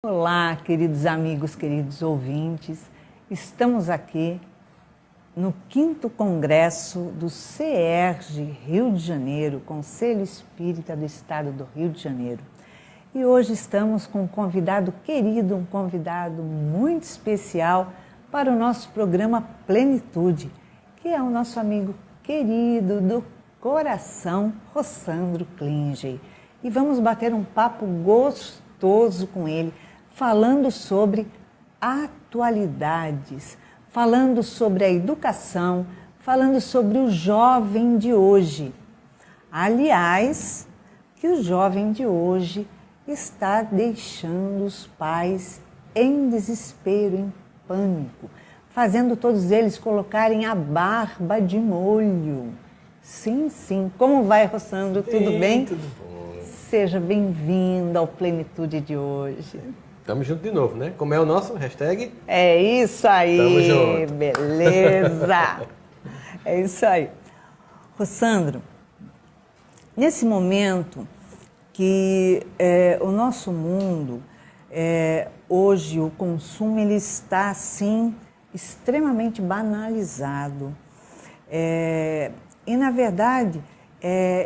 Olá, queridos amigos, queridos ouvintes. Estamos aqui no 5º Congresso do CERJ Rio de Janeiro, Conselho Espírita do Estado do Rio de Janeiro. E hoje estamos com um convidado querido, um convidado muito especial para o nosso programa Plenitude, que é o nosso amigo querido do coração, Rossandro Klinger. E vamos bater um papo gostoso com ele, falando sobre atualidades, falando sobre a educação, falando sobre o jovem de hoje. Aliás, que o jovem de hoje está deixando os pais em desespero, em pânico, fazendo todos eles colocarem a barba de molho. Sim, sim. Como vai, Rossandro? Tudo bem? Tudo bom. Seja bem-vindo ao Plenitude de hoje. Tamo junto de novo, né? Como é o nosso hashtag? É isso aí, Tamo junto. Beleza. É isso aí. Rossandro, nesse momento que o nosso mundo, hoje o consumo ele está assim extremamente banalizado. E na verdade,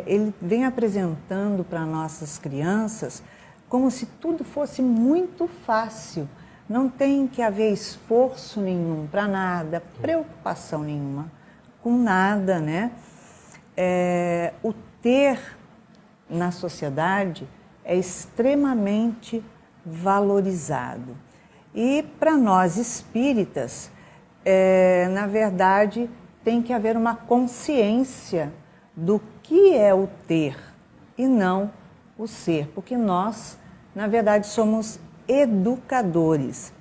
ele vem apresentando para nossas crianças como se tudo fosse muito fácil. Não tem que haver esforço nenhum para nada, preocupação nenhuma com nada, né? O ter na sociedade é extremamente valorizado. E para nós espíritas, na verdade, tem que haver uma consciência do que é o ter e não o ser, porque nós, na verdade, somos educadores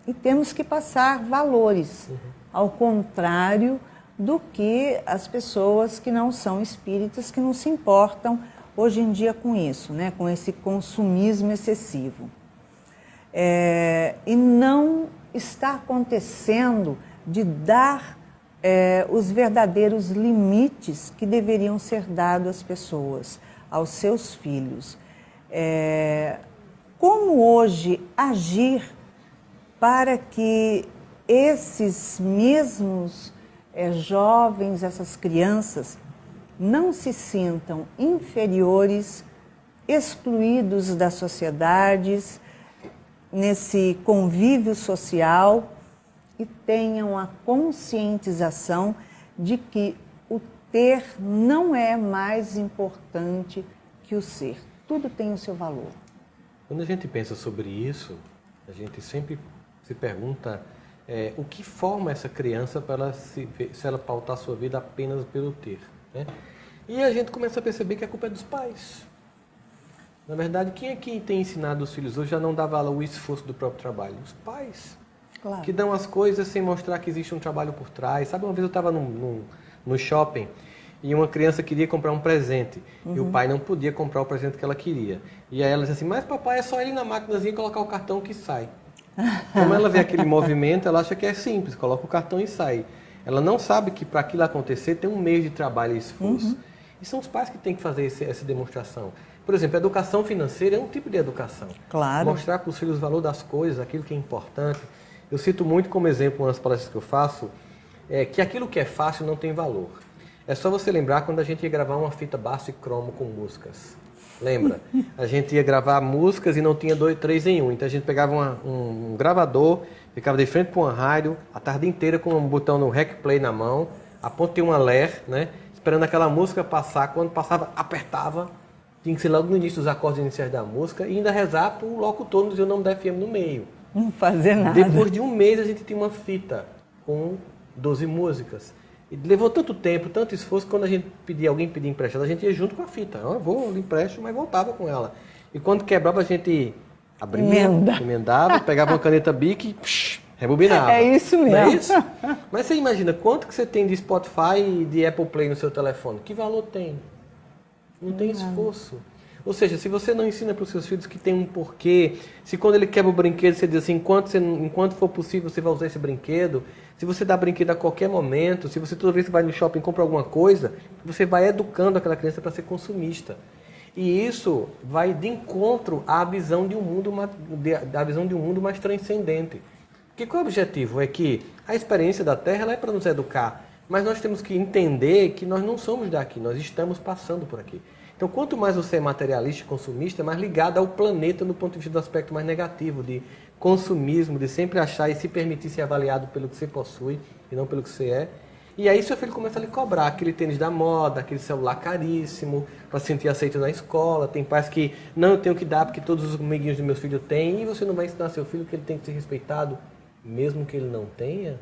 e temos que passar valores, ao contrário do que as pessoas que não são espíritas, que não se importam hoje em dia com isso, né? Com esse consumismo excessivo. E não está acontecendo de dar os verdadeiros limites que deveriam ser dados às pessoas, aos seus filhos. Como hoje agir para que esses mesmos jovens, essas crianças, não se sintam inferiores, excluídos das sociedades, nesse convívio social, e tenham a conscientização de que o ter não é mais importante que o ser. Tudo tem o seu valor. Quando a gente pensa sobre isso, a gente sempre se pergunta o que forma essa criança para ela se ela pautar a sua vida apenas pelo ter, né? E a gente começa a perceber que a culpa é dos pais. Na verdade, quem é que tem ensinado os filhos hoje a não dar valor ao esforço do próprio trabalho? Os pais. Claro. Que dão as coisas sem mostrar que existe um trabalho por trás. Sabe, uma vez eu estava no shopping e uma criança queria comprar um presente e o pai não podia comprar o presente que ela queria. E aí ela disse assim, mas papai, é só ir na maquinazinha e colocar o cartão que sai. Como ela vê aquele movimento, ela acha que é simples, coloca o cartão e sai. Ela não sabe que para aquilo acontecer tem um mês de trabalho e esforço. E são os pais que têm que fazer essa demonstração. Por exemplo, a educação financeira é um tipo de educação. Claro. Mostrar para os filhos o valor das coisas, aquilo que é importante. Eu cito muito como exemplo nas palestras que eu faço, que aquilo que é fácil não tem valor. É só você lembrar quando a gente ia gravar uma fita baixo e cromo com músicas. Lembra? A gente ia gravar músicas e não tinha 2, 3 em 1. Então a gente pegava um gravador, ficava de frente para uma rádio, a tarde inteira com um botão no rec play na mão, a ponto de uma ler, né? Esperando aquela música passar. Quando passava, apertava. Tinha que ser logo no início dos acordes iniciais da música e ainda rezar para o locutor não dizer o nome da FM no meio. Não fazer nada. Depois de um mês a gente tinha uma fita com 12 músicas. E levou tanto tempo, tanto esforço, que quando alguém pedia emprestado, a gente ia junto com a fita. Eu vou, eu empresto, mas voltava com ela. E quando quebrava, a gente abria, emendava, pegava uma caneta Bic e rebobinava. É isso mesmo. Não é isso? Mas você imagina, quanto que você tem de Spotify e de Apple Play no seu telefone? Que valor tem? Não tem esforço. Ou seja, se você não ensina para os seus filhos que tem um porquê, se quando ele quebra o brinquedo, você diz assim, enquanto for possível, você vai usar esse brinquedo, se você dá brinquedo a qualquer momento, se você toda vez que vai no shopping e compra alguma coisa, você vai educando aquela criança para ser consumista. E isso vai de encontro à visão de um mundo, da visão de um mundo mais transcendente. Porque qual é o objetivo? É que a experiência da Terra ela é para nos educar, mas nós temos que entender que nós não somos daqui, nós estamos passando por aqui. Então, quanto mais você é materialista e consumista, é mais ligado ao planeta no ponto de vista do aspecto mais negativo, de consumismo, de sempre achar e se permitir ser avaliado pelo que você possui e não pelo que você é. E aí seu filho começa a lhe cobrar aquele tênis da moda, aquele celular caríssimo, para se sentir aceito na escola. Tem pais que não, eu tenho que dar porque todos os amiguinhos do meu filho têm, e você não vai ensinar seu filho que ele tem que ser respeitado, mesmo que ele não tenha.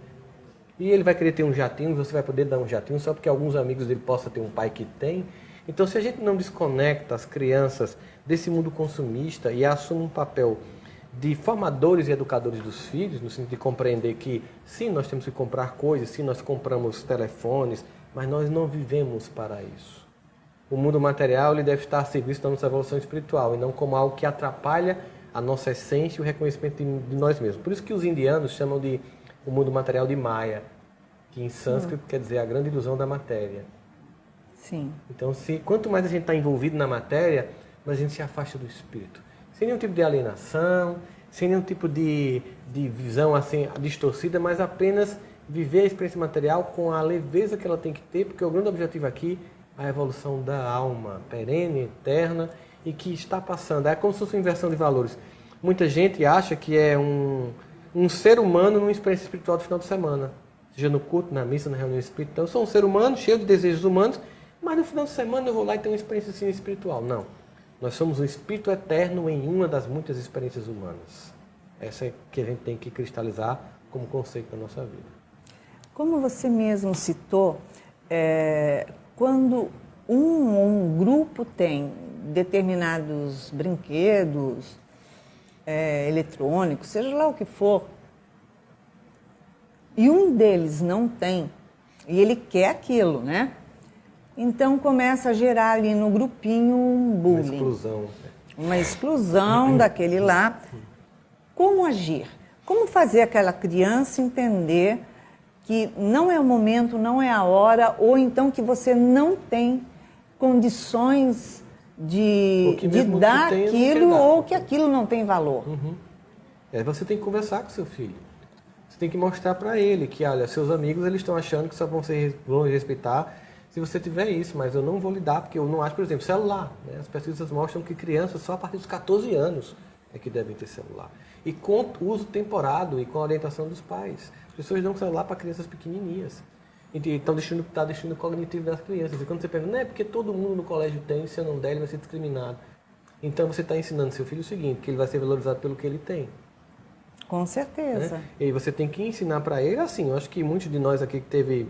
E ele vai querer ter um jatinho, você vai poder dar um jatinho só porque alguns amigos dele possam ter um pai que tem. Então, se a gente não desconecta as crianças desse mundo consumista e assume um papel de formadores e educadores dos filhos, no sentido de compreender que, sim, nós temos que comprar coisas, sim, nós compramos telefones, mas nós não vivemos para isso. O mundo material ele deve estar a serviço da nossa evolução espiritual e não como algo que atrapalha a nossa essência e o reconhecimento de nós mesmos. Por isso que os indianos chamam de o mundo material de Maya, que em sânscrito quer dizer a grande ilusão da matéria. Sim. Então, quanto mais a gente está envolvido na matéria, mais a gente se afasta do espírito. Sem nenhum tipo de alienação, sem nenhum tipo de visão assim distorcida, mas apenas viver a experiência material com a leveza que ela tem que ter, porque o grande objetivo aqui é a evolução da alma, perene, eterna, e que está passando. É como se fosse uma inversão de valores. Muita gente acha que é um ser humano numa experiência espiritual do final de semana. Seja no culto, na missa, na reunião espírita. Então, eu sou um ser humano, cheio de desejos humanos, mas no final de semana eu vou lá e tenho uma experiência assim, espiritual. Não. Nós somos um espírito eterno em uma das muitas experiências humanas. Essa é que a gente tem que cristalizar como conceito da nossa vida. Como você mesmo citou, quando um grupo tem determinados brinquedos, eletrônicos, seja lá o que for, e um deles não tem, e ele quer aquilo, né? Então começa a gerar ali no grupinho um bullying. Uma exclusão. Uma exclusão daquele lá. Como agir? Como fazer aquela criança entender que não é o momento, não é a hora, ou então que você não tem condições de dar aquilo, ou que aquilo não tem valor? Você tem que conversar com seu filho. Você tem que mostrar para ele que, olha, seus amigos eles estão achando que só vão respeitar se você tiver isso, mas eu não vou lhe dar, porque eu não acho, por exemplo, celular. Né? As pesquisas mostram que crianças só a partir dos 14 anos é que devem ter celular. E com uso temporado e com a orientação dos pais. As pessoas dão celular para crianças pequenininhas. E estão deixando o cognitivo das crianças. E quando você pergunta, não é porque todo mundo no colégio tem, se eu não der, ele vai ser discriminado. Então você está ensinando seu filho o seguinte, que ele vai ser valorizado pelo que ele tem. Com certeza. Né? E aí você tem que ensinar para ele, assim, eu acho que muitos de nós aqui que teve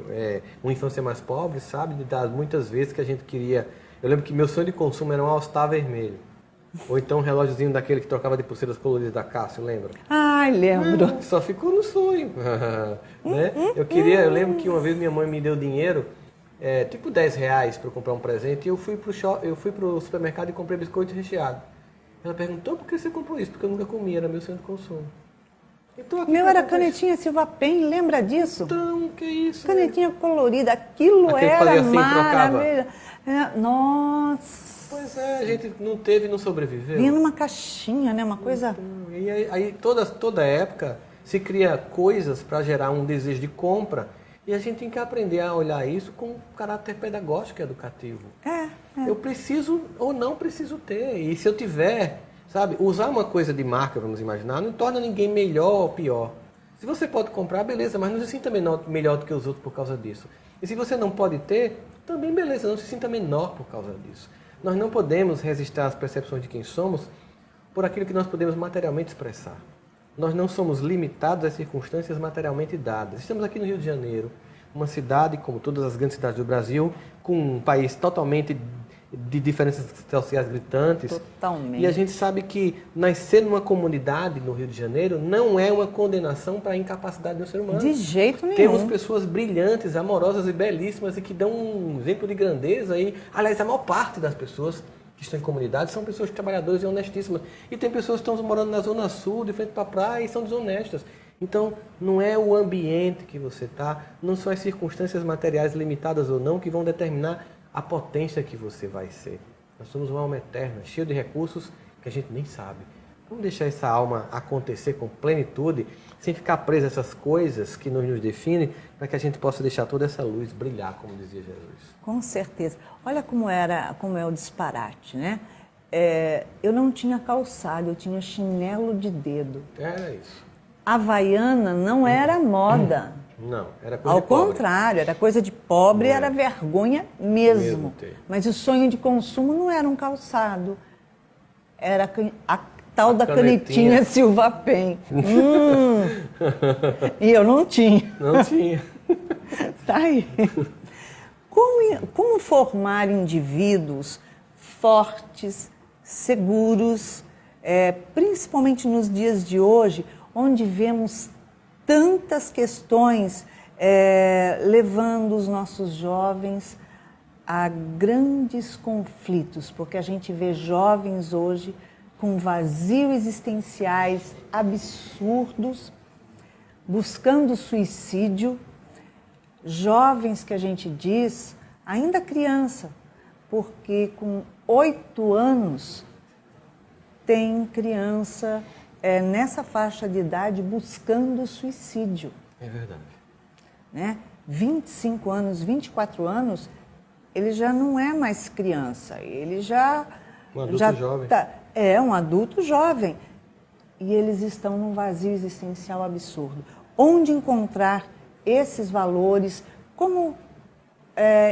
uma infância mais pobre, sabe, das muitas vezes que a gente queria... Eu lembro que meu sonho de consumo era um All-Star vermelho. Ou então um relógiozinho daquele que trocava de pulseiras coloridas da Cássio, lembra? Ai, lembro. Só ficou no sonho. Né? Eu lembro que uma vez minha mãe me deu dinheiro, tipo R$10 para eu comprar um presente, e eu fui pro supermercado e comprei biscoito recheado. Ela perguntou por que você comprou isso? Porque eu nunca comi, era meu sonho de consumo. Então, meu era canetinha Silva Pen, lembra disso? Então, que isso? Canetinha colorida, aquilo era assim, maravilha. Nossa! Pois é, a gente não teve e não sobreviveu. Vinha numa caixinha, né? Uma coisa... Então, e aí toda época se cria coisas para gerar um desejo de compra e a gente tem que aprender a olhar isso com caráter pedagógico e educativo. Eu preciso ou não preciso ter. E se eu tiver... Sabe, usar uma coisa de marca, vamos imaginar, não torna ninguém melhor ou pior. Se você pode comprar, beleza, mas não se sinta melhor do que os outros por causa disso. E se você não pode ter, também beleza, não se sinta menor por causa disso. Nós não podemos resistir às percepções de quem somos por aquilo que nós podemos materialmente expressar. Nós não somos limitados às circunstâncias materialmente dadas. Estamos aqui no Rio de Janeiro, uma cidade, como todas as grandes cidades do Brasil, com um país totalmente de diferenças sociais gritantes. Totalmente. E a gente sabe que nascer numa comunidade no Rio de Janeiro não é uma condenação para a incapacidade do ser humano. De jeito nenhum. Temos pessoas brilhantes, amorosas e belíssimas e que dão um exemplo de grandeza. E, aliás, a maior parte das pessoas que estão em comunidade são pessoas trabalhadoras e honestíssimas. E tem pessoas que estão morando na Zona Sul, de frente para a praia, e são desonestas. Então, não é o ambiente que você está, não são as circunstâncias materiais limitadas ou não que vão determinar a potência que você vai ser. Nós somos uma alma eterna, cheia de recursos que a gente nem sabe. Vamos deixar essa alma acontecer com plenitude, sem ficar presa a essas coisas que nos definem, para que a gente possa deixar toda essa luz brilhar, como dizia Jesus. Com certeza. Olha como é o disparate, né? Eu não tinha calçado, eu tinha chinelo de dedo. Era isso. Havaiana não era moda. Não, era coisa Ao de pobre. contrário, era coisa de pobre, era vergonha mesmo. ter. Mas o sonho de consumo não era um calçado, era a tal da canetinha. canetinha Silva Pen. E eu não tinha. Não tinha. Tá aí. Como formar indivíduos fortes, seguros, principalmente nos dias de hoje, onde vemos tantas questões levando os nossos jovens a grandes conflitos, porque a gente vê jovens hoje com vazios existenciais absurdos, buscando suicídio, jovens que a gente diz, ainda criança, porque com 8 anos tem criança nessa faixa de idade buscando suicídio. É verdade. Né? 25 anos, 24 anos, ele já não é mais criança, ele já... Um adulto jovem. É um adulto jovem. E eles estão num vazio existencial absurdo. Onde encontrar esses valores? Como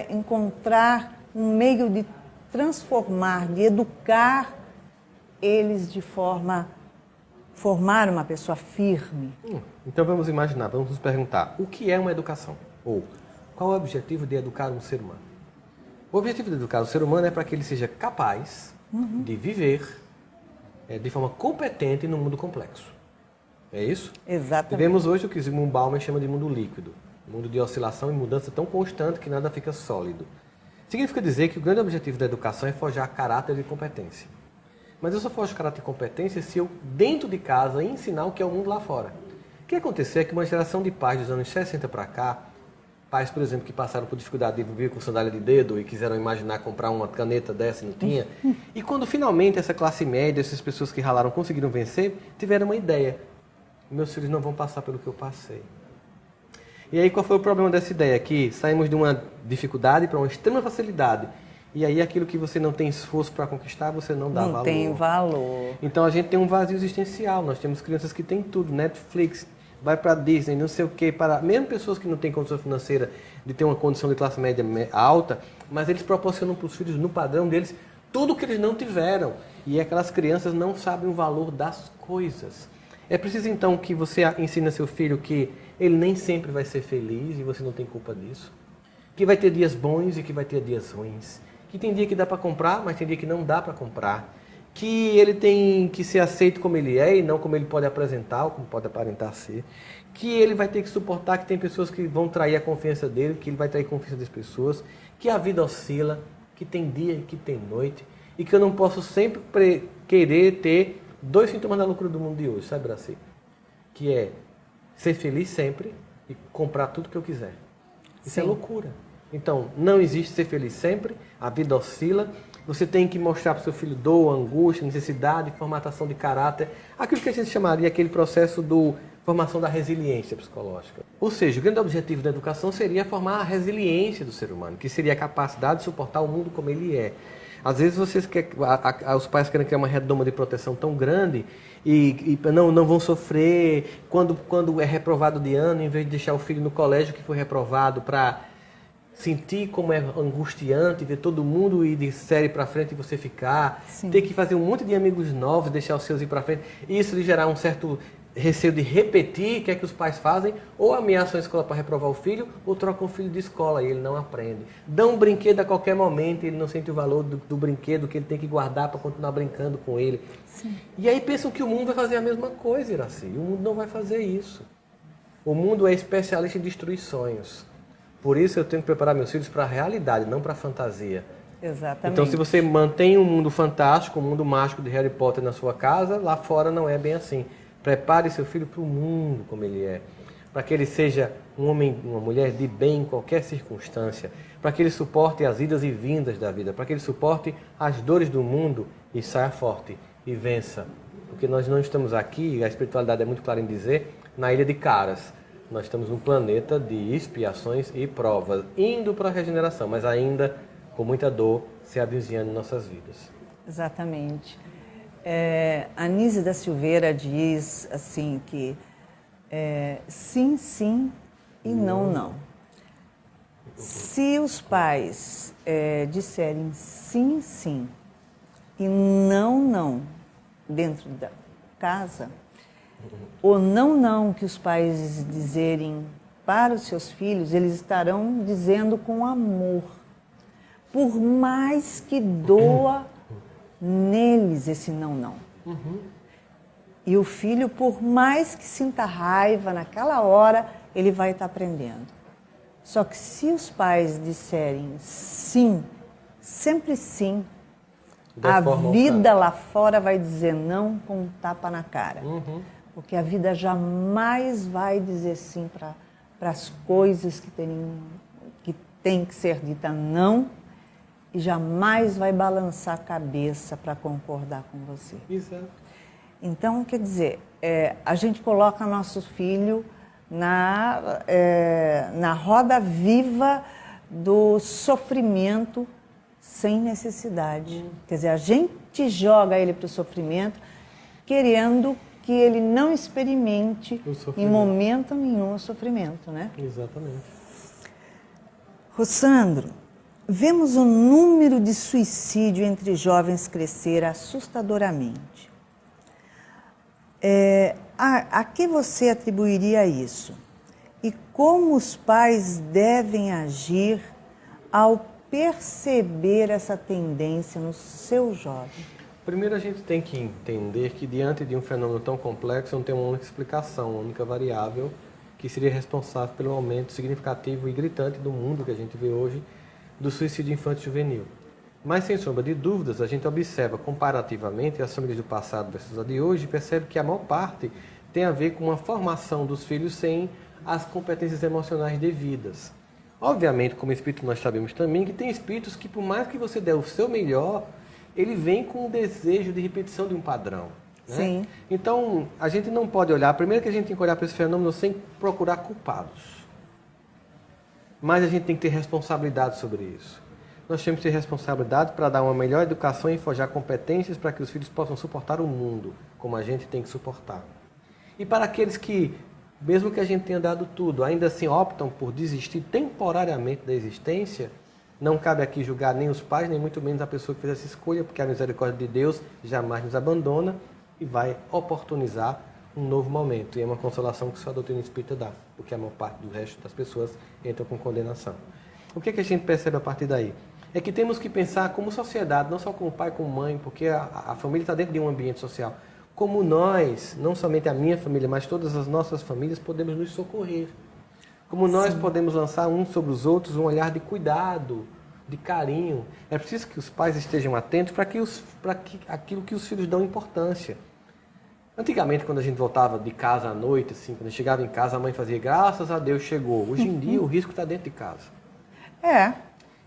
encontrar um meio de transformar, de educar eles de forma... formar uma pessoa firme? Então vamos imaginar, vamos nos perguntar, o que é uma educação? Ou qual é o objetivo de educar um ser humano? O objetivo de educar o ser humano é para que ele seja capaz de viver de forma competente no mundo complexo. É isso? Exatamente. Vivemos hoje o que Zygmunt Bauman chama de mundo líquido. Mundo de oscilação e mudança tão constante que nada fica sólido. Significa dizer que o grande objetivo da educação é forjar caráter e competência. Mas eu só forjo caráter e competência se eu, dentro de casa, ensinar o que é o mundo lá fora. O que aconteceu é que uma geração de pais dos anos 60 para cá, pais, por exemplo, que passaram por dificuldade de viver com sandália de dedo e quiseram imaginar comprar uma caneta dessa e não tinha. E quando finalmente essa classe média, essas pessoas que ralaram, conseguiram vencer, tiveram uma ideia. Meus filhos não vão passar pelo que eu passei. E aí qual foi o problema dessa ideia? Que saímos de uma dificuldade para uma extrema facilidade. E aí aquilo que você não tem esforço para conquistar, você não dá valor. Não tem valor. Então a gente tem um vazio existencial. Nós temos crianças que têm tudo, Netflix, vai para Disney, não sei o quê, mesmo pessoas que não têm condição financeira de ter uma condição de classe média alta, mas eles proporcionam para os filhos, no padrão deles, tudo que eles não tiveram. E aquelas crianças não sabem o valor das coisas. É preciso então que você ensine a seu filho que ele nem sempre vai ser feliz e você não tem culpa disso. Que vai ter dias bons e que vai ter dias ruins. Que tem dia que dá para comprar, mas tem dia que não dá para comprar. Que ele tem que ser aceito como ele é e não como ele pode apresentar ou como pode aparentar ser. Que ele vai ter que suportar que tem pessoas que vão trair a confiança dele, que ele vai trair a confiança das pessoas, que a vida oscila, que tem dia e que tem noite, e que eu não posso sempre querer ter 2 sintomas da loucura do mundo de hoje, sabe, Brasil? Que é ser feliz sempre e comprar tudo que eu quiser. Isso é loucura. Então, não existe ser feliz sempre, a vida oscila. Você tem que mostrar para o seu filho dor, angústia, necessidade, formatação de caráter, aquilo que a gente chamaria aquele processo de formação da resiliência psicológica. Ou seja, o grande objetivo da educação seria formar a resiliência do ser humano, que seria a capacidade de suportar o mundo como ele é. Às vezes os pais querem criar uma redoma de proteção tão grande e não vão sofrer quando é reprovado de ano, em vez de deixar o filho no colégio que foi reprovado para sentir como é angustiante ver todo mundo ir de série para frente e você ficar, ter que fazer um monte de amigos novos, deixar os seus ir para frente, e isso lhe gerar um certo receio de repetir, o que é que os pais fazem, ou ameaçam a escola para reprovar o filho, ou trocam o filho de escola e ele não aprende. Dão um brinquedo a qualquer momento e ele não sente o valor do brinquedo que ele tem que guardar para continuar brincando com ele. Sim. E aí pensam que o mundo vai fazer a mesma coisa, Iraci. O mundo não vai fazer isso. O mundo é especialista em destruir sonhos. Por isso eu tenho que preparar meus filhos para a realidade, não para a fantasia. Exatamente. Então se você mantém um mundo fantástico, um mundo mágico de Harry Potter na sua casa, lá fora não é bem assim. Prepare seu filho para o mundo como ele é. para que ele seja um homem, uma mulher de bem em qualquer circunstância, para que ele suporte as idas e vindas da vida, para que ele suporte as dores do mundo e saia forte e vença. Porque nós não estamos aqui, a espiritualidade é muito clara em dizer, na ilha de Caras. Nós estamos num planeta de expiações e provas, indo para a regeneração, mas ainda com muita dor se avizinhando em nossas vidas. Exatamente. A Anísia da Silveira diz assim que sim, sim e não, não. Se os pais disserem sim, sim e não, não dentro da casa, ou não, não que os pais dizerem para os seus filhos, eles estarão dizendo com amor. Por mais que doa neles esse não, não. E o filho, por mais que sinta raiva naquela hora, ele vai estar aprendendo. Só que se os pais disserem sim, sempre sim, a vida lá fora vai dizer não com um tapa na cara. Porque a vida jamais vai dizer sim para as coisas que tem que ser dita não, e jamais vai balançar a cabeça para concordar com você. Exato. Então, quer dizer, a gente coloca nosso filho na roda viva do sofrimento sem necessidade. Quer dizer, a gente joga ele para o sofrimento querendo que ele não experimente em momento nenhum o sofrimento, né? Exatamente. Rossandro, vemos o número de suicídio entre jovens crescer assustadoramente. A que você atribuiria isso? E como os pais devem agir ao perceber essa tendência no seu jovem? Primeiro a gente tem que entender que diante de um fenômeno tão complexo não tem uma única explicação, uma única variável que seria responsável pelo aumento significativo e gritante do mundo que a gente vê hoje do suicídio infantil juvenil. Mas, sem sombra de dúvidas, a gente observa comparativamente as famílias do passado versus a de hoje e percebe que a maior parte tem a ver com uma formação dos filhos sem as competências emocionais devidas. Obviamente, como espírito, nós sabemos também que tem espíritos que, por mais que você der o seu melhor, ele vem com o desejo de repetição de um padrão. Né? Sim. Então, a gente não pode olhar, primeiro que a gente tem que olhar para esse fenômeno sem procurar culpados. Mas a gente tem que ter responsabilidade sobre isso. Nós temos que ter responsabilidade para dar uma melhor educação e forjar competências para que os filhos possam suportar o mundo, como a gente tem que suportar. E para aqueles que, mesmo que a gente tenha dado tudo, ainda assim optam por desistir temporariamente da existência, não cabe aqui julgar nem os pais, nem muito menos a pessoa que fez essa escolha, porque a misericórdia de Deus jamais nos abandona e vai oportunizar um novo momento. E é uma consolação que só a doutrina espírita dá, porque a maior parte do resto das pessoas entra com condenação. O que a gente percebe a partir daí? É que temos que pensar como sociedade, não só como pai, como mãe, porque a família está dentro de um ambiente social. Como nós, não somente a minha família, mas todas as nossas famílias, podemos nos socorrer. Como nós podemos lançar uns sobre os outros um olhar de cuidado, de carinho. É preciso que os pais estejam atentos para aquilo que os filhos dão importância. Antigamente, quando a gente voltava de casa à noite, assim, quando chegava em casa, a mãe fazia, graças a Deus chegou. Hoje em dia, o risco está dentro de casa.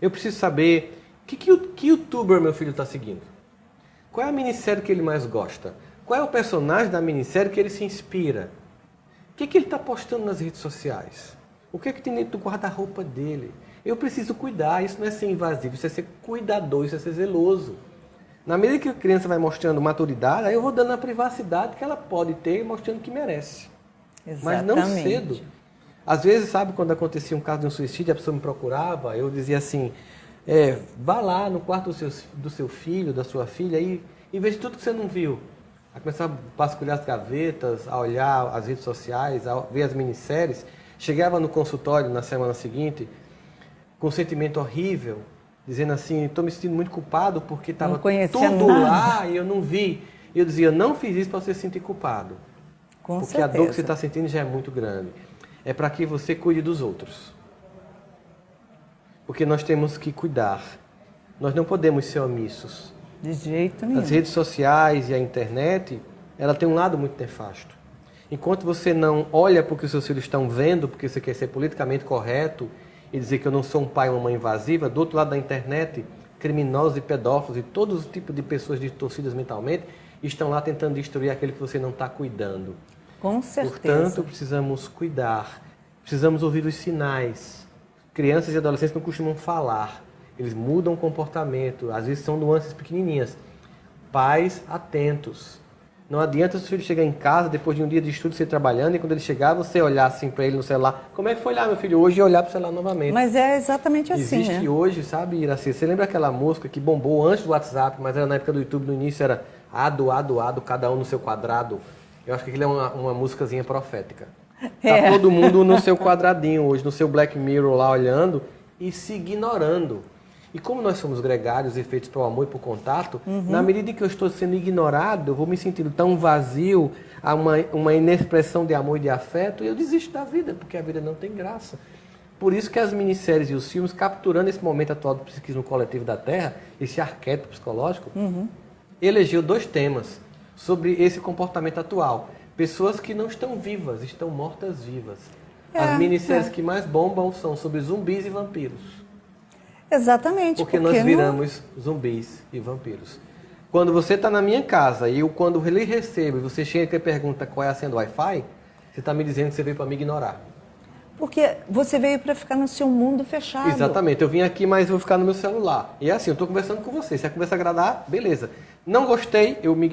Eu preciso saber que youtuber meu filho está seguindo. Qual é a minissérie que ele mais gosta? Qual é o personagem da minissérie que ele se inspira? O que ele está postando nas redes sociais? O que tem dentro do guarda-roupa dele? Eu preciso cuidar, isso não é ser invasivo, isso é ser cuidador, isso é ser zeloso. Na medida que a criança vai mostrando maturidade, aí eu vou dando a privacidade que ela pode ter, mostrando que merece. Exatamente. Mas não cedo. Às vezes, sabe, quando acontecia um caso de um suicídio, a pessoa me procurava, eu dizia assim, vá lá no quarto do seu filho, da sua filha, e veja tudo que você não viu. A começar a vasculhar as gavetas, a olhar as redes sociais, a ver as minisséries. Chegava no consultório na semana seguinte com um sentimento horrível, dizendo assim, estou me sentindo muito culpado porque estava tudo lá e eu não vi. E eu dizia, não fiz isso para você se sentir culpado. Porque certeza. A dor que você está sentindo já é muito grande. É para que você cuide dos outros. Porque nós temos que cuidar. Nós não podemos ser omissos. De jeito nenhum. As redes sociais e a internet, ela tem um lado muito nefasto. Enquanto você não olha para o que os seus filhos estão vendo, porque você quer ser politicamente correto e dizer que eu não sou um pai ou uma mãe invasiva, do outro lado da internet, criminosos e pedófilos e todos os tipos de pessoas distorcidas mentalmente estão lá tentando destruir aquele que você não está cuidando. Com certeza. Portanto, precisamos cuidar, precisamos ouvir os sinais. Crianças e adolescentes não costumam falar, eles mudam o comportamento, às vezes são nuances pequenininhas. Pais atentos. Não adianta seu filho chegar em casa, depois de um dia de estudo, você trabalhando, e quando ele chegar, você olhar assim para ele no celular. Como é que foi lá, meu filho, hoje? E olhar para o celular novamente. Mas é exatamente assim, Existe hoje, sabe, Iraci? Você lembra aquela música que bombou antes do WhatsApp, mas era na época do YouTube, no início era ado, cada um no seu quadrado. Eu acho que aquilo é uma músicazinha profética. Tá todo mundo no seu quadradinho hoje, no seu Black Mirror lá olhando e se ignorando. E como nós somos gregários e feitos para o amor e para o contato, na medida que eu estou sendo ignorado, eu vou me sentindo tão vazio, há uma inexpressão de amor e de afeto, e eu desisto da vida, porque a vida não tem graça. Por isso que as minisséries e os filmes, capturando esse momento atual do psiquismo coletivo da Terra, esse arquétipo psicológico, elegeu 2 temas sobre esse comportamento atual. Pessoas que não estão vivas, estão mortas-vivas. As minisséries que mais bombam são sobre zumbis e vampiros. Exatamente. Porque nós viramos zumbis e vampiros. Quando você está na minha casa e eu, quando lhe recebo, e você chega e pergunta qual é a senha do Wi-Fi, você está me dizendo que você veio para me ignorar. Porque você veio para ficar no seu mundo fechado. Exatamente. Eu vim aqui, mas vou ficar no meu celular. E é assim, eu estou conversando com você. Se a conversa agradar, beleza. Não gostei, eu lhe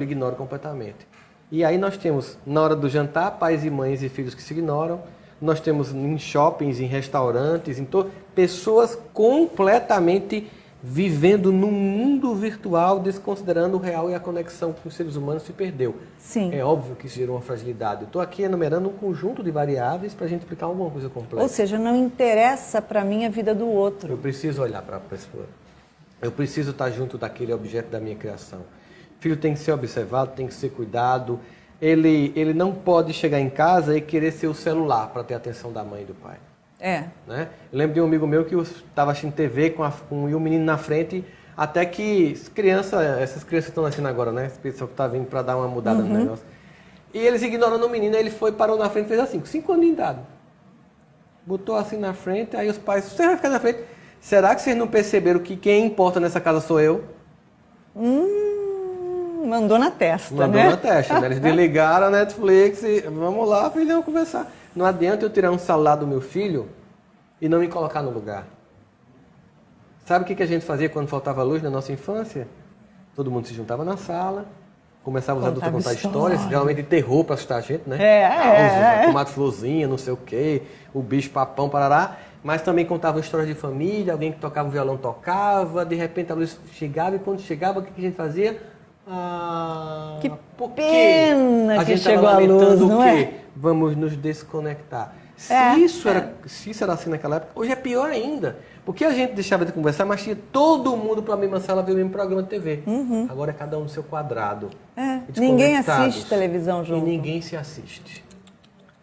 ignoro completamente. E aí nós temos, na hora do jantar, pais e mães e filhos que se ignoram. Nós temos em shoppings, em restaurantes, pessoas completamente vivendo num mundo virtual, desconsiderando o real, e a conexão com os seres humanos se perdeu. Sim. É óbvio que isso gerou uma fragilidade. Eu estou aqui enumerando um conjunto de variáveis para a gente explicar alguma coisa completa. Ou seja, não interessa para mim a vida do outro. Eu preciso olhar para a pessoa. Eu preciso estar junto daquele objeto da minha criação. O filho tem que ser observado, tem que ser cuidado. Ele não pode chegar em casa e querer ser o celular para ter a atenção da mãe e do pai. Né? Eu lembro de um amigo meu que estava assistindo TV com o menino na frente, até que essas crianças que estão nascendo agora, né? Esse pessoal que está vindo para dar uma mudada no negócio. E eles ignorando o menino, ele parou na frente e fez assim, com 5 anos de idade. Botou assim na frente, aí os pais, você vai ficar na frente. Será que vocês não perceberam que quem importa nessa casa sou eu? Mandou na testa, Mandou na testa, né? Eles desligaram a Netflix e vamos lá, filhão, conversar. Não adianta eu tirar um celular do meu filho e não me colocar no lugar. Sabe o que a gente fazia quando faltava luz na nossa infância? Todo mundo se juntava na sala, começava os adultos a contar histórias, geralmente terror para assustar a gente, né? Tomate florzinha, não sei o quê, o bicho papão, parará. Mas também contavam histórias de família, alguém que tocava o violão tocava, de repente a luz chegava e quando chegava, o que a gente fazia? Que pena que chegou a luz, não é? Vamos nos desconectar. Se isso era assim naquela época, hoje é pior ainda. Porque a gente deixava de conversar, mas tinha todo mundo para a mesma sala ver o mesmo programa de TV. Agora é cada um no seu quadrado. Ninguém assiste televisão junto. E ninguém se assiste.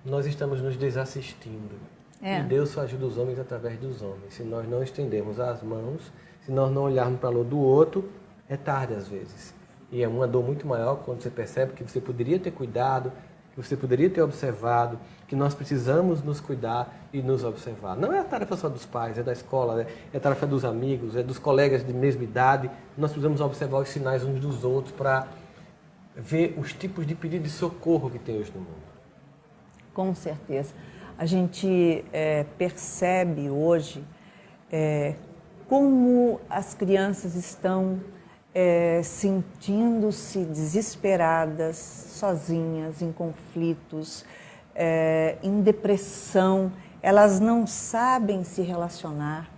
Nós estamos nos desassistindo. E Deus só ajuda os homens através dos homens. Se nós não estendermos as mãos, se nós não olharmos para a luz do outro, é tarde às vezes. E é uma dor muito maior quando você percebe que você poderia ter cuidado, que você poderia ter observado, que nós precisamos nos cuidar e nos observar. Não é a tarefa só dos pais, é da escola, é a tarefa dos amigos, é dos colegas de mesma idade. Nós precisamos observar os sinais uns dos outros para ver os tipos de pedido de socorro que tem hoje no mundo. Com certeza. A gente percebe hoje como as crianças estão sentindo-se desesperadas, sozinhas, em conflitos, em depressão. Elas não sabem se relacionar,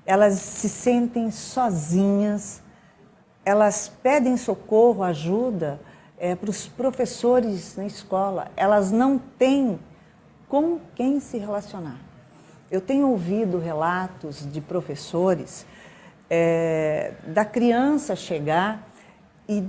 elas se sentem sozinhas, elas pedem socorro, ajuda para os professores na escola. Elas não têm com quem se relacionar. Eu tenho ouvido relatos de professores da criança chegar e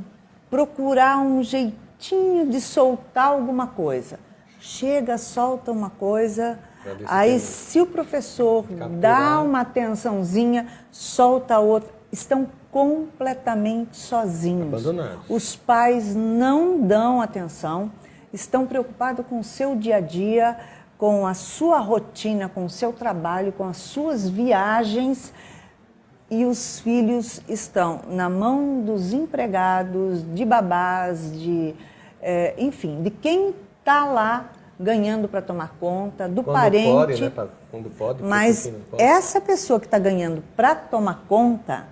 procurar um jeitinho de soltar alguma coisa. Chega, solta uma coisa, aí se o professor dá uma atençãozinha, solta a outra. Estão completamente sozinhos. Abandonados. Os pais não dão atenção. estão preocupados com o seu dia a dia, com a sua rotina, com o seu trabalho, com as suas viagens, e os filhos estão na mão dos empregados, de babás, enfim, de quem está lá ganhando para tomar conta, do Quando parente. Pode, né? Quando pode, mas não pode. essa pessoa que está ganhando para tomar conta,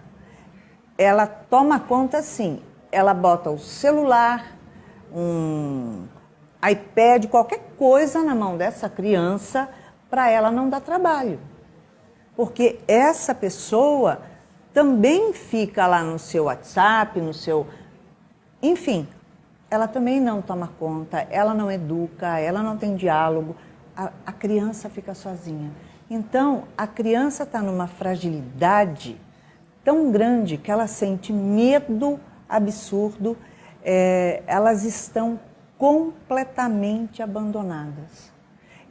ela toma conta assim, ela bota o celular, um iPad, qualquer coisa na mão dessa criança para ela não dar trabalho. Porque essa pessoa também fica lá no seu WhatsApp, no seu... Enfim, ela também não toma conta, ela não educa, ela não tem diálogo, a criança fica sozinha. Então, a criança está numa fragilidade tão grande que ela sente medo absurdo, elas estão completamente abandonadas.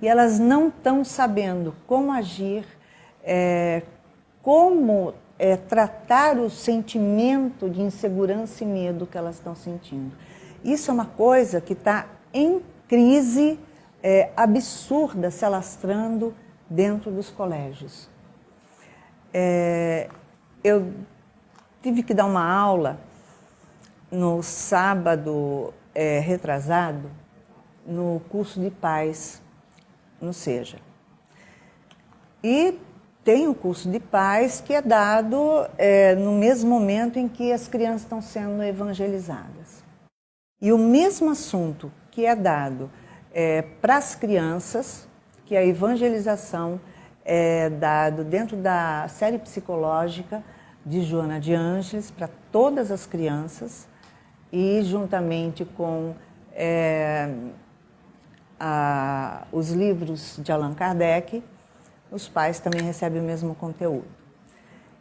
E elas não estão sabendo como agir, como tratar o sentimento de insegurança e medo que elas estão sentindo. Isso é uma coisa que está em crise absurda se alastrando dentro dos colégios. Eu tive que dar uma aula no sábado retrasado, no curso de paz, no SEJA. E tem o curso de paz que é dado no mesmo momento em que as crianças estão sendo evangelizadas. E o mesmo assunto que é dado para as crianças, que a evangelização é dado dentro da série psicológica de Joana de Ângeles para todas as crianças e juntamente com os livros de Allan Kardec, os pais também recebem o mesmo conteúdo.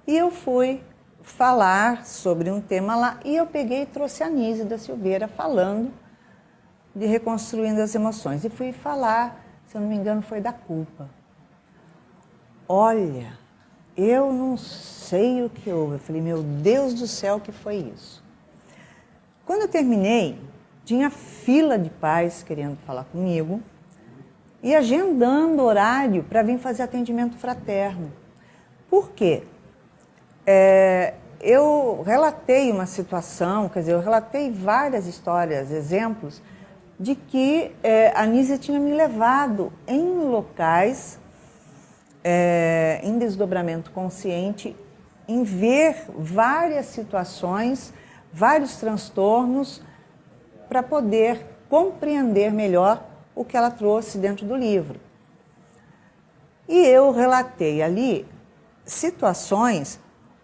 E eu fui falar sobre um tema lá e eu peguei e trouxe a Anísia da Silveira falando de Reconstruindo as Emoções. E fui falar, se eu não me engano, foi da culpa. Olha, eu não sei o que houve. Eu falei, meu Deus do céu, o que foi isso? Quando eu terminei, tinha fila de pais querendo falar comigo e agendando horário para vir fazer atendimento fraterno. Por quê? Eu relatei uma situação, quer dizer, eu relatei várias histórias, exemplos, de que a Anísia tinha me levado em locais em desdobramento consciente, em ver várias situações, vários transtornos, para poder compreender melhor o que ela trouxe dentro do livro. E eu relatei ali situações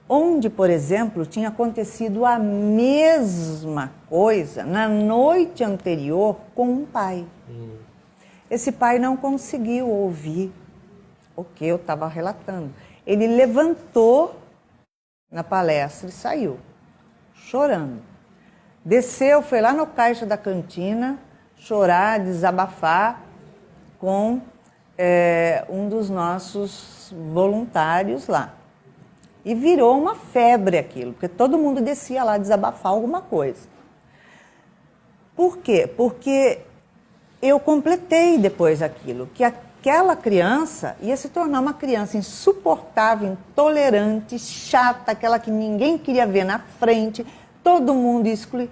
onde, por exemplo, tinha acontecido a mesma coisa na noite anterior com um pai. Esse pai não conseguiu ouvir o que eu estava relatando. Ele levantou na palestra e saiu, chorando. Desceu, foi lá no caixa da cantina, chorar, desabafar com um dos nossos voluntários lá. E virou uma febre aquilo, porque todo mundo descia lá desabafar alguma coisa. Por quê? Porque eu completei depois aquilo, que aquela criança ia se tornar uma criança insuportável, intolerante, chata, aquela que ninguém queria ver na frente, todo mundo exclui.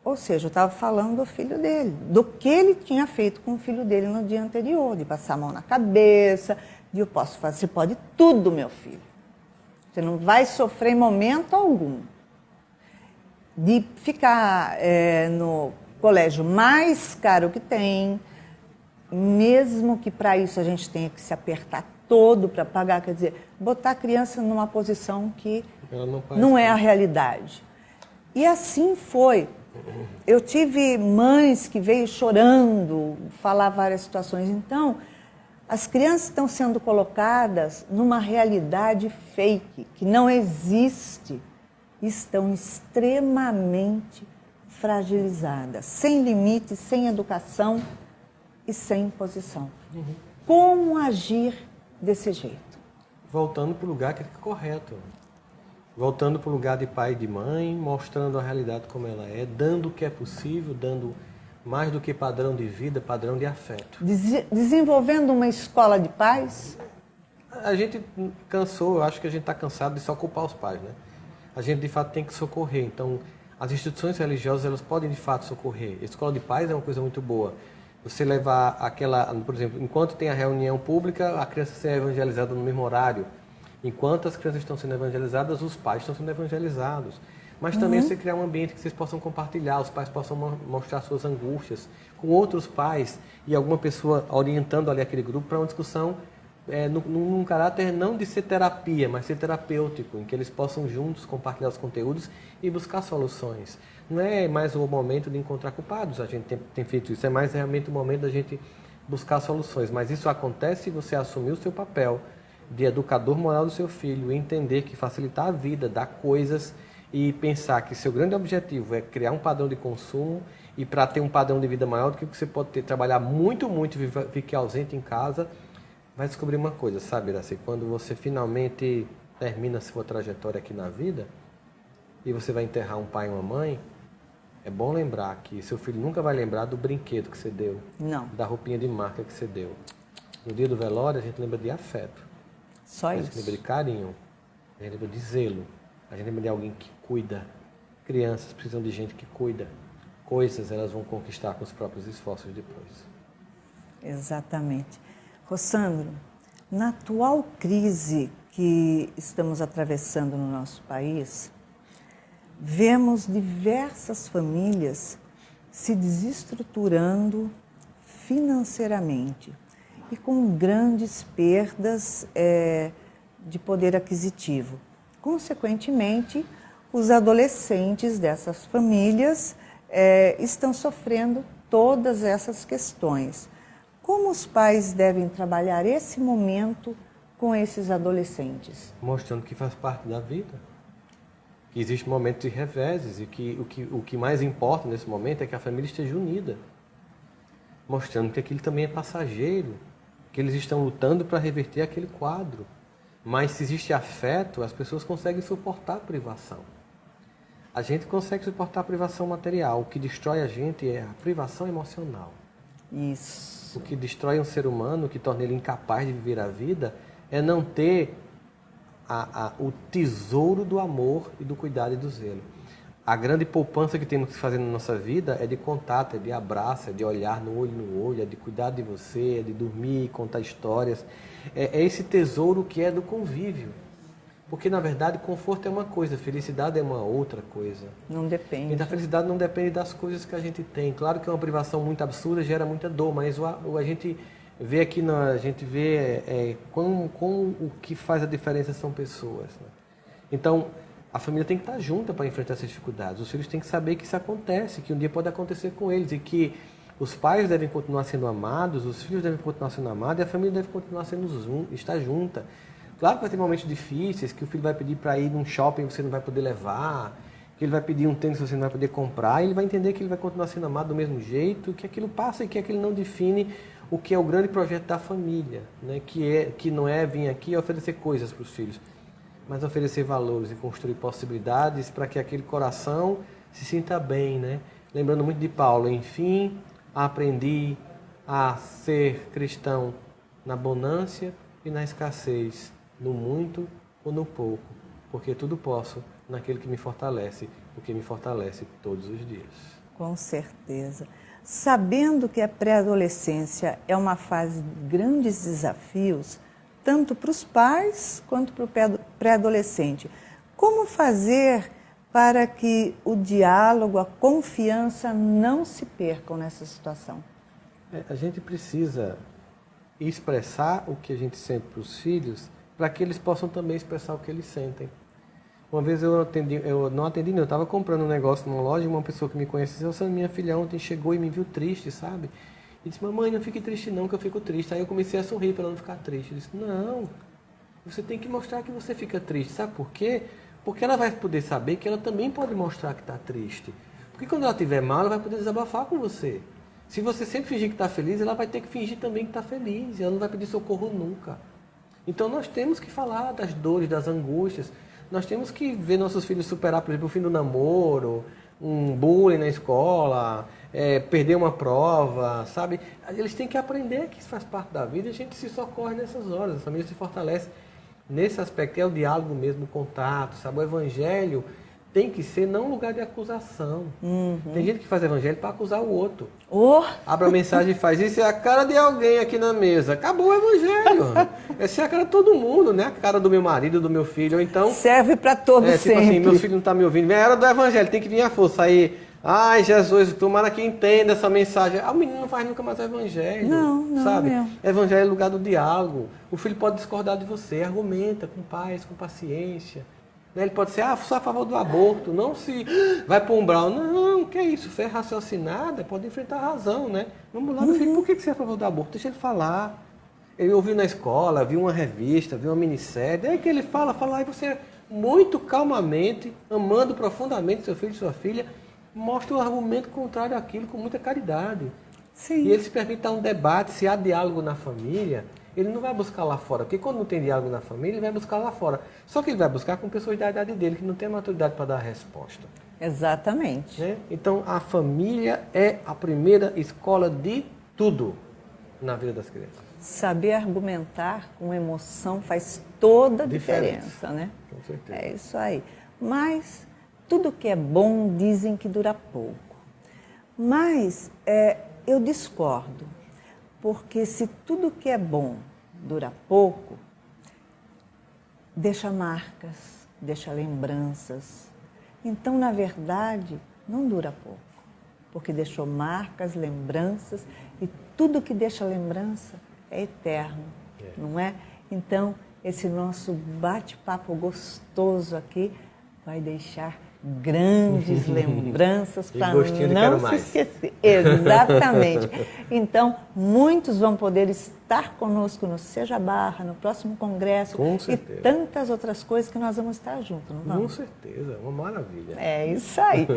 Ou seja, eu estava falando do filho dele, do que ele tinha feito com o filho dele no dia anterior, de passar a mão na cabeça, de eu posso fazer, você pode tudo, meu filho. Você não vai sofrer em momento algum. De ficar no colégio mais caro que tem, mesmo que para isso a gente tenha que se apertar todo para pagar, quer dizer, botar a criança numa posição que não é a realidade. E assim foi. Eu tive mães que veio chorando, falar várias situações. Então, as crianças estão sendo colocadas numa realidade fake, que não existe. Estão extremamente fragilizadas, sem limite, sem educação e sem posição. Como agir desse jeito? Voltando para o lugar que é correto. Voltando para o lugar de pai e de mãe, mostrando a realidade como ela é, dando o que é possível, dando Mais do que padrão de vida, padrão de afeto. Desenvolvendo uma escola de paz? A gente cansou, eu acho que a gente está cansado de só culpar os pais, né? A gente, de fato, tem que socorrer. Então, as instituições religiosas, elas podem, de fato, socorrer. A escola de paz é uma coisa muito boa. Você levar aquela, por exemplo, enquanto tem a reunião pública, a criança ser evangelizada no mesmo horário. Enquanto as crianças estão sendo evangelizadas, os pais estão sendo evangelizados. Mas também você criar um ambiente que vocês possam compartilhar, os pais possam mostrar suas angústias com outros pais e alguma pessoa orientando ali aquele grupo para uma discussão num caráter não de ser terapia, mas ser terapêutico, em que eles possam juntos compartilhar os conteúdos e buscar soluções. Não é mais o momento de encontrar culpados, a gente tem feito isso, é mais realmente o momento da gente buscar soluções. Mas isso acontece se você assumir o seu papel de educador moral do seu filho, entender que facilitar a vida, dar coisas e pensar que seu grande objetivo é criar um padrão de consumo e para ter um padrão de vida maior do que você pode ter, trabalhar muito, muito e ficar ausente em casa, vai descobrir uma coisa, sabe, Iraci? Quando você finalmente termina a sua trajetória aqui na vida e você vai enterrar um pai e uma mãe, é bom lembrar que seu filho nunca vai lembrar do brinquedo que você deu, Não. da roupinha de marca que você deu. No dia do velório, a gente lembra de afeto. Só isso. A gente lembra de carinho, a gente lembra de zelo, a gente lembra de alguém que cuida. Crianças precisam de gente que cuida. Coisas elas vão conquistar com os próprios esforços depois. Exatamente. Rossandro, na atual crise que estamos atravessando no nosso país, vemos diversas famílias se desestruturando financeiramente e com grandes perdas de poder aquisitivo. Consequentemente, os adolescentes dessas famílias estão sofrendo todas essas questões. Como os pais devem trabalhar esse momento com esses adolescentes? Mostrando que faz parte da vida. Que existe momentos de reveses e que o que mais importa nesse momento é que a família esteja unida. Mostrando que aquilo também é passageiro, que eles estão lutando para reverter aquele quadro. Mas se existe afeto, as pessoas conseguem suportar a privação. A gente consegue suportar a privação material. O que destrói a gente é a privação emocional. Isso. O que destrói um ser humano, o que torna ele incapaz de viver a vida, é não ter o tesouro do amor e do cuidado e do zelo. A grande poupança que temos que fazer na nossa vida é de contato, é de abraço, é de olhar no olho, é de cuidar de você, é de dormir, contar histórias. É esse tesouro que é do convívio. Porque, na verdade, conforto é uma coisa, felicidade é uma outra coisa. Não depende. E a felicidade não depende das coisas que a gente tem. Claro que uma privação muito absurda gera muita dor, mas a gente vê aqui, a gente vê o que faz a diferença são pessoas. Né? Então, a família tem que estar junta para enfrentar essas dificuldades. Os filhos têm que saber que isso acontece, que um dia pode acontecer com eles e que os pais devem continuar sendo amados, os filhos devem continuar sendo amados e a família deve continuar estar junta. Claro que vai ter momentos difíceis, que o filho vai pedir para ir num shopping e você não vai poder levar, que ele vai pedir um tênis que você não vai poder comprar, e ele vai entender que ele vai continuar sendo amado do mesmo jeito, que aquilo passa e que aquilo não define o que é o grande projeto da família, né? Que não é vir aqui e oferecer coisas para os filhos, mas oferecer valores e construir possibilidades para que aquele coração se sinta bem, né? Lembrando muito de Paulo, enfim, aprendi a ser cristão na abundância e na escassez, no muito ou no pouco, porque tudo posso naquele que me fortalece, o que me fortalece todos os dias. Com certeza. Sabendo que a pré-adolescência é uma fase de grandes desafios, tanto para os pais quanto para o pré-adolescente, como fazer para que o diálogo, a confiança não se percam nessa situação? A gente precisa expressar o que a gente sente para os filhos, para que eles possam também expressar o que eles sentem. Uma vez eu estava comprando um negócio numa loja e uma pessoa que me conhecia, minha filha ontem chegou e me viu triste, sabe? E disse, mamãe, não fique triste não, que eu fico triste. Aí eu comecei a sorrir para ela não ficar triste. Eu disse, não, você tem que mostrar que você fica triste. Sabe por quê? Porque ela vai poder saber que ela também pode mostrar que está triste. Porque quando ela estiver mal, ela vai poder desabafar com você. Se você sempre fingir que está feliz, ela vai ter que fingir também que está feliz. Ela não vai pedir socorro nunca. Então nós temos que falar das dores, das angústias. Nós temos que ver nossos filhos superar, por exemplo, o fim do namoro, um bullying na escola, perder uma prova, sabe? Eles têm que aprender que isso faz parte da vida e a gente se socorre nessas horas, a família se fortalece nesse aspecto, é o diálogo mesmo, o contato, sabe? O evangelho tem que ser não um lugar de acusação. Tem gente que faz evangelho para acusar o outro. Abre a mensagem e faz, isso é a cara de alguém aqui na mesa. Acabou o evangelho. Essa é a cara de todo mundo, né? A cara do meu marido, do meu filho. Ou então, serve para todos tipo sempre. assim, meu filho não está me ouvindo. É a hora do evangelho, tem que vir a força. Aí, ai, Jesus, tomara que entenda essa mensagem. O menino não faz nunca mais o evangelho. Não, sabe? Não. Evangelho é lugar do diálogo. O filho pode discordar de você, argumenta com paz, com paciência. Ele pode ser, sou a favor do aborto, não se vai para um umbral. Não, que é isso, fé raciocinada, pode enfrentar a razão, né? Vamos lá, meu filho, por que você é a favor do aborto? Deixa ele falar. Ele ouviu na escola, viu uma revista, viu uma minissérie, aí que ele fala, aí você muito calmamente, amando profundamente seu filho e sua filha, mostra o argumento contrário àquilo com muita caridade. Sim. E ele se permite um debate, se há diálogo na família, ele não vai buscar lá fora, porque quando não tem diálogo na família, ele vai buscar lá fora. Só que ele vai buscar com pessoas da idade dele, que não tem maturidade para dar a resposta. Exatamente. Né? Então, a família é a primeira escola de tudo na vida das crianças. Saber argumentar com emoção faz toda a diferença, né? Com certeza. É isso aí. Mas tudo que é bom dizem que dura pouco. Mas eu discordo, porque se tudo que é bom dura pouco, deixa marcas, deixa lembranças. Então, na verdade, não dura pouco, porque deixou marcas, lembranças, e tudo que deixa lembrança é eterno, não é? Então, esse nosso bate-papo gostoso aqui vai deixar grandes lembranças para não se esquecer. Exatamente. Então, muitos vão poder estar conosco no Seja Barra, no próximo congresso e tantas outras coisas que nós vamos estar juntos, não vamos? Com certeza, uma maravilha. É isso aí.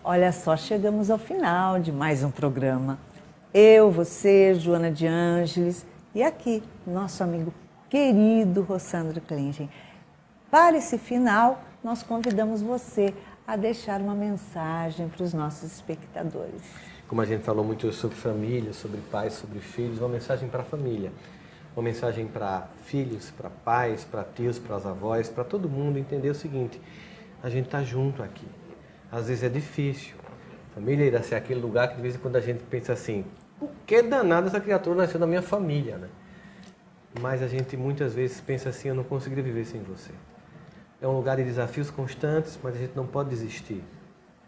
Olha só, chegamos ao final de mais um programa. Eu, você, Joana de Ângeles e aqui, nosso amigo querido Rossandro Klingen. Para esse final, nós convidamos você a deixar uma mensagem para os nossos espectadores. Como a gente falou muito sobre família, sobre pais, sobre filhos, uma mensagem para a família. Uma mensagem para filhos, para pais, para tios, para as avós, para todo mundo entender o seguinte: a gente está junto aqui. Às vezes é difícil. A família irá ser aquele lugar que de vez em quando a gente pensa assim, por que danado essa criatura nasceu na minha família, né? Mas a gente muitas vezes pensa assim, eu não conseguiria viver sem você. É um lugar de desafios constantes, mas a gente não pode desistir.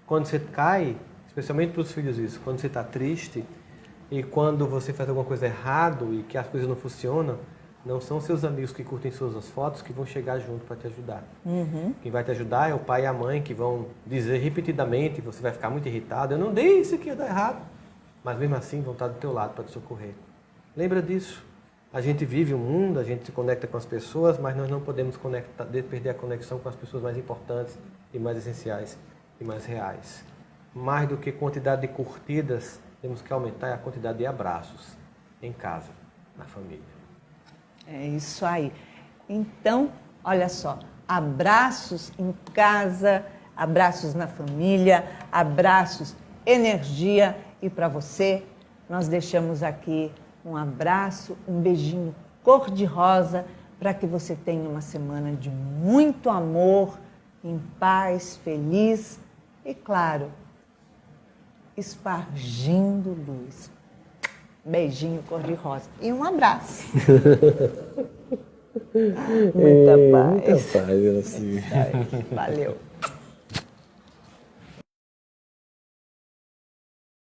Quando você cai, especialmente para os filhos isso, quando você está triste e quando você faz alguma coisa errada e que as coisas não funcionam, não são seus amigos que curtem suas fotos que vão chegar junto para te ajudar. Quem vai te ajudar é o pai e a mãe que vão dizer repetidamente, você vai ficar muito irritado, eu não dei isso aqui, ia dar errado. Mas mesmo assim vão estar do teu lado para te socorrer. Lembra disso. A gente vive um mundo, a gente se conecta com as pessoas, mas nós não podemos perder a conexão com as pessoas mais importantes e mais essenciais e mais reais. Mais do que quantidade de curtidas, temos que aumentar a quantidade de abraços em casa, na família. É isso aí. Então, olha só, abraços em casa, abraços na família, abraços, energia. E para você, nós deixamos aqui um abraço, um beijinho cor-de-rosa para que você tenha uma semana de muito amor, em paz, feliz e, claro, espargindo luz. Beijinho cor-de-rosa e um abraço. Muita paz. Muita paz, assim. Valeu.